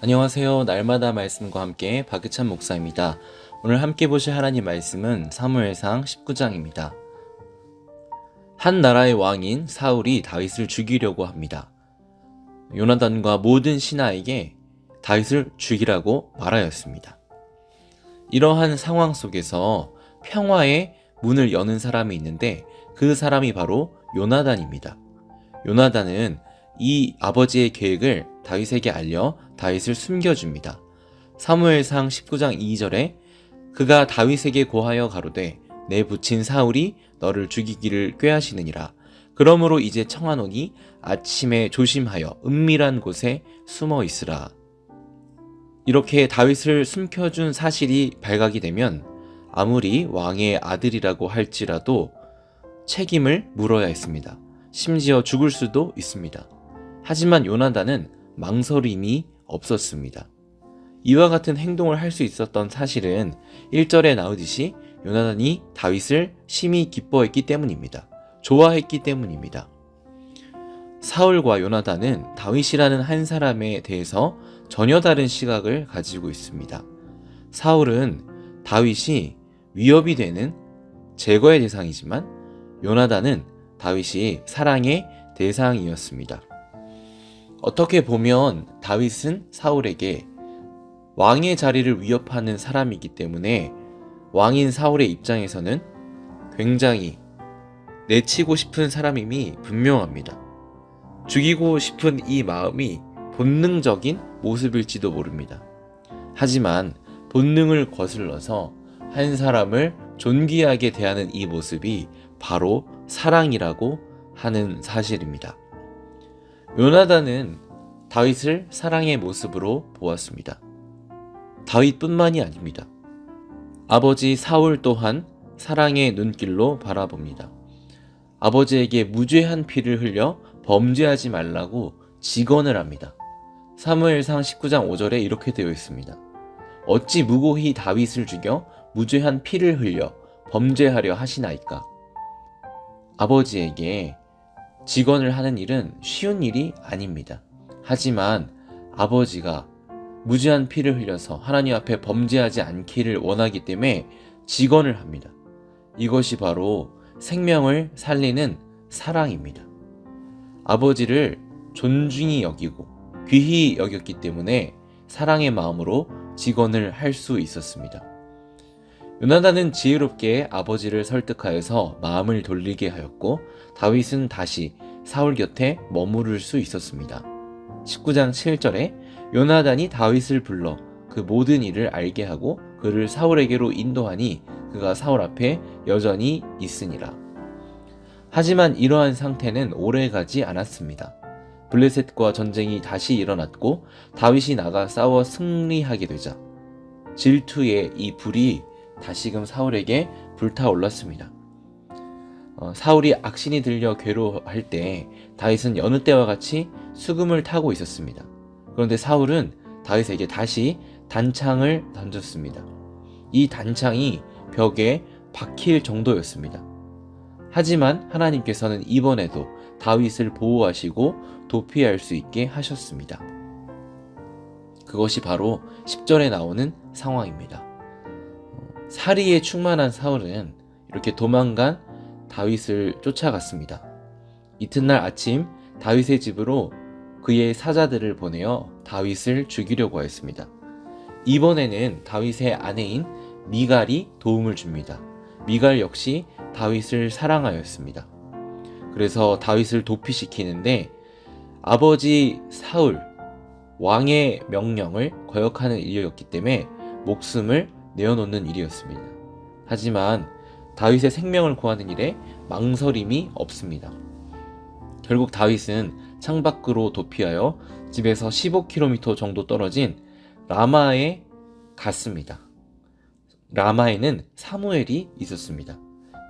안녕하세요. 날마다 말씀과 함께 박유찬 목사입니다. 오늘 함께 보실 하나님 말씀은 사무엘상 19장입니다. 한 나라의 왕인 사울이 다윗을 죽이려고 합니다. 요나단과 모든 신하에게 다윗을 죽이라고 말하였습니다. 이러한 상황 속에서 평화의 문을 여는 사람이 있는데 그 사람이 바로 요나단입니다. 요나단은 이 아버지의 계획을 다윗에게 알려 다윗을 숨겨줍니다. 사무엘상 19장 2절에 그가 다윗에게 고하여 가로되 내 부친 사울이 너를 죽이기를 꾀하시느니라. 그러므로 이제 청하노니 아침에 조심하여 은밀한 곳에 숨어 있으라. 이렇게 다윗을 숨겨준 사실이 발각이 되면 아무리 왕의 아들이라고 할지라도 책임을 물어야 했습니다. 심지어 죽을 수도 있습니다. 하지만 요나단은 망설임이 없었습니다. 이와 같은 행동을 할 수 있었던 사실은 1절에 나오듯이 요나단이 다윗을 심히 기뻐했기 때문입니다. 좋아했기 때문입니다. 사울과 요나단은 다윗이라는 한 사람에 대해서 전혀 다른 시각을 가지고 있습니다. 사울은 다윗이 위협이 되는 제거의 대상이지만 요나단은 다윗이 사랑의 대상이었습니다. 어떻게 보면 다윗은 사울에게 왕의 자리를 위협하는 사람이기 때문에 왕인 사울의 입장에서는 굉장히 내치고 싶은 사람임이 분명합니다. 죽이고 싶은 이 마음이 본능적인 모습일지도 모릅니다. 하지만 본능을 거슬러서 한 사람을 존귀하게 대하는 이 모습이 바로 사랑이라고 하는 사실입니다. 요나단은 다윗을 사랑의 모습으로 보았습니다. 다윗뿐만이 아닙니다. 아버지 사울 또한 사랑의 눈길로 바라봅니다. 아버지에게 무죄한 피를 흘려 범죄하지 말라고 직언을 합니다. 사무엘상 19장 5절에 이렇게 되어 있습니다. 어찌 무고히 다윗을 죽여 무죄한 피를 흘려 범죄하려 하시나이까? 아버지에게 직언을 하는 일은 쉬운 일이 아닙니다. 하지만 아버지가 무죄한 피를 흘려서 하나님 앞에 범죄하지 않기를 원하기 때문에 직언을 합니다. 이것이 바로 생명을 살리는 사랑입니다. 아버지를 존중히 여기고 귀히 여겼기 때문에 사랑의 마음으로 직언을 할 수 있었습니다. 요나단은 지혜롭게 아버지를 설득하여서 마음을 돌리게 하였고 다윗은 다시 사울 곁에 머무를 수 있었습니다. 19장 7절에 요나단이 다윗을 불러 그 모든 일을 알게 하고 그를 사울에게로 인도하니 그가 사울 앞에 여전히 있으니라. 하지만 이러한 상태는 오래가지 않았습니다. 블레셋과 전쟁이 다시 일어났고 다윗이 나가 싸워 승리하게 되자 질투의 이 불이 다시금 사울에게 불타올랐습니다. 사울이 악신이 들려 괴로워할 때 다윗은 여느 때와 같이 수금을 타고 있었습니다. 그런데 사울은 다윗에게 다시 단창을 던졌습니다. 이 단창이 벽에 박힐 정도였습니다. 하지만 하나님께서는 이번에도 다윗을 보호하시고 도피할 수 있게 하셨습니다. 그것이 바로 10절에 나오는 상황입니다. 살의에 충만한 사울은 이렇게 도망간 다윗을 쫓아갔습니다. 이튿날 아침 다윗의 집으로 그의 사자들을 보내어 다윗을 죽이려고 하였습니다. 이번에는 다윗의 아내인 미갈이 도움을 줍니다. 미갈 역시 다윗을 사랑하였습니다. 그래서 다윗을 도피시키는데 아버지 사울 왕의 명령을 거역하는 일이었기 때문에 목숨을 내어놓는 일이었습니다. 하지만 다윗의 생명을 구하는 일에 망설임이 없습니다. 결국 다윗은 창밖으로 도피하여 집에서 15km 정도 떨어진 라마에 갔습니다. 라마에는 사무엘이 있었습니다.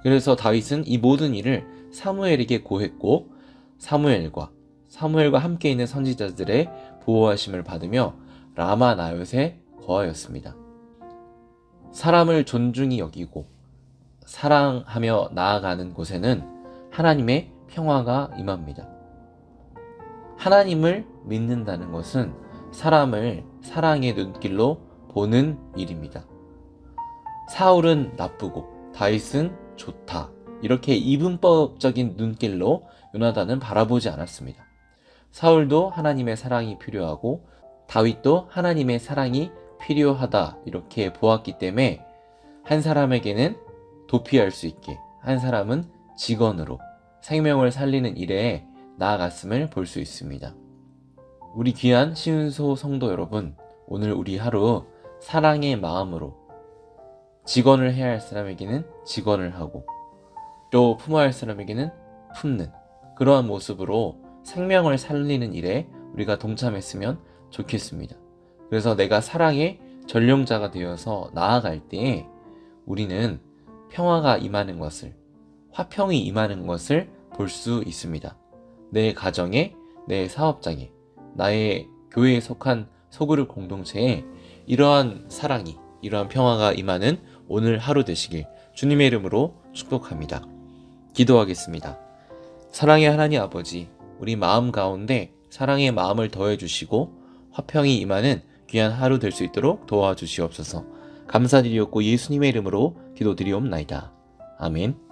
그래서 다윗은 이 모든 일을 사무엘에게 고했고 사무엘과 함께 있는 선지자들의 보호하심을 받으며 라마 나옅에 거하였습니다. 사람을 존중히 여기고 사랑하며 나아가는 곳에는 하나님의 평화가 임합니다. 하나님을 믿는다는 것은 사람을 사랑의 눈길로 보는 일입니다. 사울은 나쁘고 다윗은 좋다. 이렇게 이분법적인 눈길로 요나단은 바라보지 않았습니다. 사울도 하나님의 사랑이 필요하고 다윗도 하나님의 사랑이 필요하다 이렇게 보았기 때문에 한 사람에게는 도피할 수 있게, 한 사람은 직언으로 생명을 살리는 일에 나아갔음을 볼 수 있습니다. 우리 귀한 시운소 성도 여러분, 오늘 우리 하루 사랑의 마음으로 직언을 해야 할 사람에게는 직언을 하고 또 품어야 할 사람에게는 품는 그러한 모습으로 생명을 살리는 일에 우리가 동참했으면 좋겠습니다. 그래서 내가 사랑의 전령자가 되어서 나아갈 때에 우리는 평화가 임하는 것을, 화평이 임하는 것을 볼 수 있습니다. 내 가정에, 내 사업장에, 나의 교회에 속한 소그룹 공동체에 이러한 사랑이, 이러한 평화가 임하는 오늘 하루 되시길 주님의 이름으로 축복합니다. 기도하겠습니다. 사랑의 하나님 아버지, 우리 마음 가운데 사랑의 마음을 더해주시고 화평이 임하는 귀한 하루 될 수 있도록 도와주시옵소서. 감사드리옵고 예수님의 이름으로 기도드리옵나이다. 아멘.